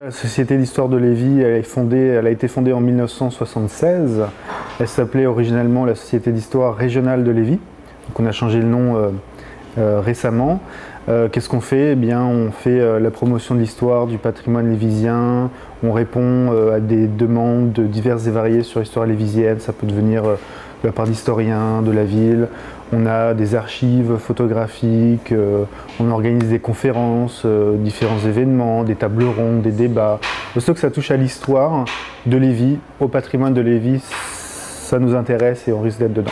La Société d'histoire de Lévis, elle a été fondée en 1976. Elle s'appelait originellement la Société d'histoire régionale de Lévis. Donc on a changé le nom récemment. Qu'est-ce qu'on fait? Eh bien, on fait la promotion de l'histoire, du patrimoine lévisien. On répond à des demandes diverses et variées sur l'histoire lévisienne. Ça peut devenir de la part d'historiens de la ville. On a des archives photographiques, on organise des conférences, différents événements, des tables rondes, des débats. Surtout que ça touche à l'histoire de Lévis, au patrimoine de Lévis, ça nous intéresse et on risque d'être dedans.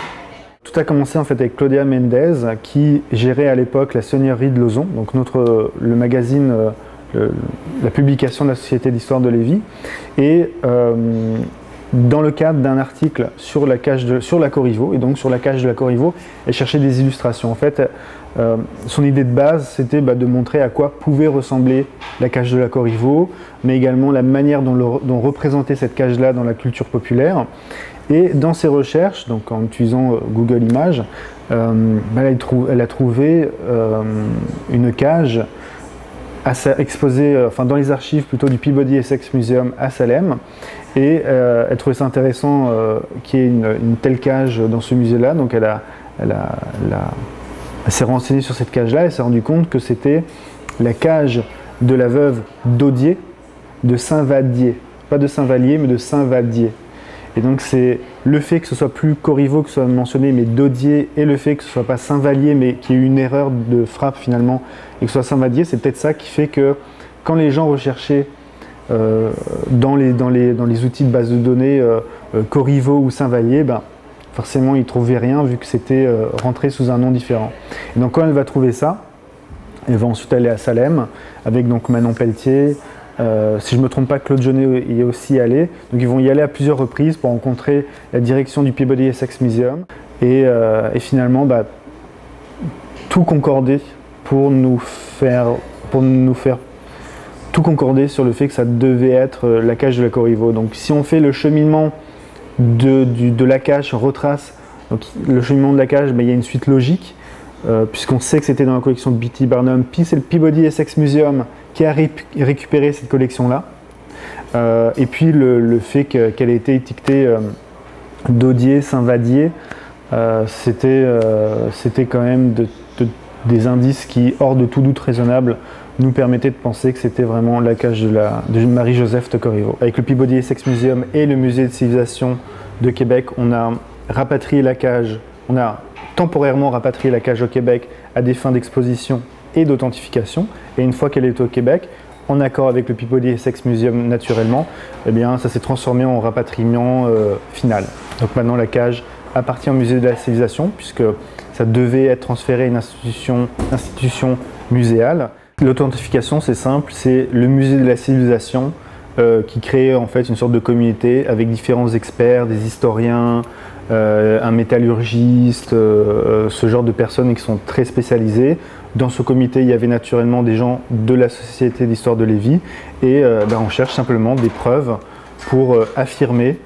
Tout a commencé en fait avec Claudia Mendez qui gérait à l'époque la Seigneurie de Lauzon, donc le magazine, la publication de la Société d'histoire de Lévis. Et dans le cadre d'un article sur la Corriveau, et donc sur la cage de la Corriveau, elle cherchait des illustrations. En fait, son idée de base, c'était de montrer à quoi pouvait ressembler la cage de la Corriveau, mais également la manière dont représenter cette cage-là dans la culture populaire. Et dans ses recherches, donc en utilisant Google Images, elle a trouvé une cage exposée dans les archives plutôt du Peabody Essex Museum à Salem. Et elle trouvait ça intéressant qu'il y ait une telle cage dans ce musée-là. Donc elle s'est renseignée sur cette cage-là et s'est rendue compte que c'était la cage de la veuve Daudier de Saint-Vadier. Pas de Saint-Vallier, mais de Saint-Vadier. Et donc c'est le fait que ce soit plus Corriveau que ce soit mentionné, mais Daudier, et le fait que ce soit pas Saint-Vallier, mais qu'il y ait eu une erreur de frappe finalement, et que ce soit Saint-Vadier, c'est peut-être ça qui fait que quand les gens recherchaient dans les outils de base de données Corriveau ou Saint-Vallier, forcément ils ne trouvaient rien vu que c'était rentré sous un nom différent. Et donc quand elle va trouver ça, elle va ensuite aller à Salem avec donc Manon Pelletier. Si je ne me trompe pas, Claude Jeunet y est aussi allé. Donc ils vont y aller à plusieurs reprises pour rencontrer la direction du Peabody Essex Museum. Et finalement, tout concorder pour nous faire tout concorder sur le fait que ça devait être la cage de la Corriveau. Donc si on fait le cheminement de la cage, on retrace donc, le cheminement de la cage, il y a une suite logique. Puisqu'on sait que c'était dans la collection de B.T. Barnum, puis c'est le Peabody Essex Museum qui a récupéré cette collection-là. Et puis le fait qu'elle ait été étiquetée Daudier, Saint-Vadier, c'était quand même des indices qui, hors de tout doute raisonnable, nous permettaient de penser que c'était vraiment la cage de Marie-Joseph de Corriveau. Avec le Peabody Essex Museum et le Musée de civilisation de Québec, on a rapatrié la cage, on a temporairement rapatrié la cage au Québec à des fins d'exposition et d'authentification. Et une fois qu'elle est au Québec, en accord avec le Peabody Essex Museum naturellement, eh bien, ça s'est transformé en rapatriement final. Donc maintenant la cage appartient au musée de la civilisation puisque ça devait être transféré à une institution muséale. L'authentification, c'est simple, c'est le musée de la civilisation qui crée en fait une sorte de communauté avec différents experts, des historiens, un métallurgiste, ce genre de personnes qui sont très spécialisées. Dans ce comité, il y avait naturellement des gens de la Société d'histoire de Lévis et on cherche simplement des preuves pour affirmer,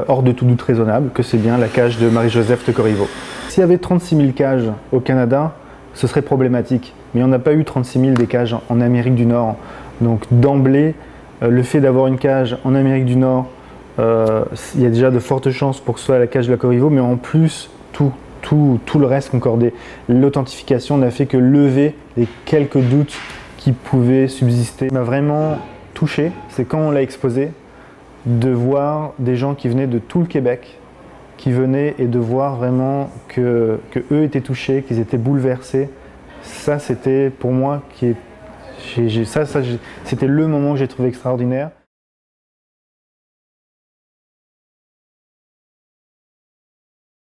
hors de tout doute raisonnable, que c'est bien la cage de Marie-Joseph de Corriveau. S'il y avait 36 000 cages au Canada, ce serait problématique, mais on n'a pas eu 36 000 des cages en Amérique du Nord. Donc d'emblée, le fait d'avoir une cage en Amérique du Nord, il y a déjà de fortes chances pour que ce soit la cage de la Corriveau, mais en plus, tout le reste concordait. L'authentification n'a fait que lever les quelques doutes qui pouvaient subsister. Ce qui m'a vraiment touché, c'est quand on l'a exposé, de voir des gens qui venaient de tout le Québec, qui venaient et de voir vraiment que eux étaient touchés, qu'ils étaient bouleversés. Ça, c'était pour moi, c'était le moment que j'ai trouvé extraordinaire.